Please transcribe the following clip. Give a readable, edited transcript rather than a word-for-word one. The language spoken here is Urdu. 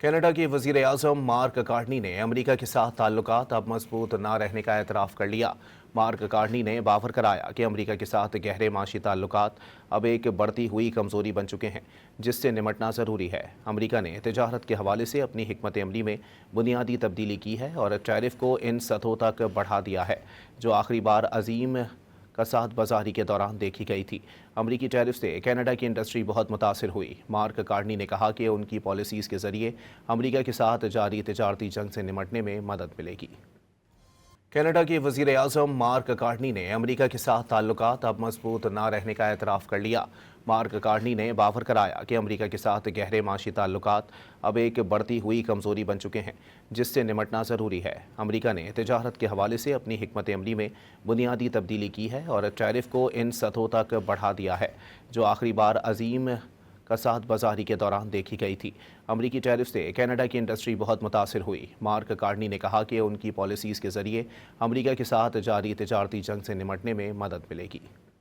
کینیڈا کے وزیر اعظم مارک کارنی نے امریکہ کے ساتھ تعلقات اب مضبوط نہ رہنے کا اعتراف کر لیا۔ مارک کارنی نے باور کرایا کہ امریکہ کے ساتھ گہرے معاشی تعلقات اب ایک بڑھتی ہوئی کمزوری بن چکے ہیں، جس سے نمٹنا ضروری ہے۔ امریکہ نے تجارت کے حوالے سے اپنی حکمت عملی میں بنیادی تبدیلی کی ہے اور ٹیرف کو ان سطحوں تک بڑھا دیا ہے جو آخری بار عظیم کساد بازاری کے دوران دیکھی گئی تھی۔ امریکی ٹیرف سے کینیڈا کی انڈسٹری بہت متاثر ہوئی۔ مارک کارنی نے کہا کہ ان کی پالیسیز کے ذریعے امریکہ کے ساتھ جاری تجارتی جنگ سے نمٹنے میں مدد ملے گی۔ کینیڈا کے وزیر اعظم مارک کارنی نے امریکہ کے ساتھ تعلقات اب مضبوط نہ رہنے کا اعتراف کر لیا۔ مارک کارنی نے باور کرایا کہ امریکہ کے ساتھ گہرے معاشی تعلقات اب ایک بڑھتی ہوئی کمزوری بن چکے ہیں، جس سے نمٹنا ضروری ہے۔ امریکہ نے تجارت کے حوالے سے اپنی حکمت عملی میں بنیادی تبدیلی کی ہے اور ٹیرف کو ان سطحوں تک بڑھا دیا ہے جو آخری بار عظیم کساد بازاری کے دوران دیکھی گئی تھی۔ امریکی ٹیرف سے کینیڈا کی انڈسٹری بہت متاثر ہوئی۔ مارک کارنی نے کہا کہ ان کی پالیسیز کے ذریعے امریکہ کے ساتھ جاری تجارتی جنگ سے نمٹنے میں مدد ملے گی۔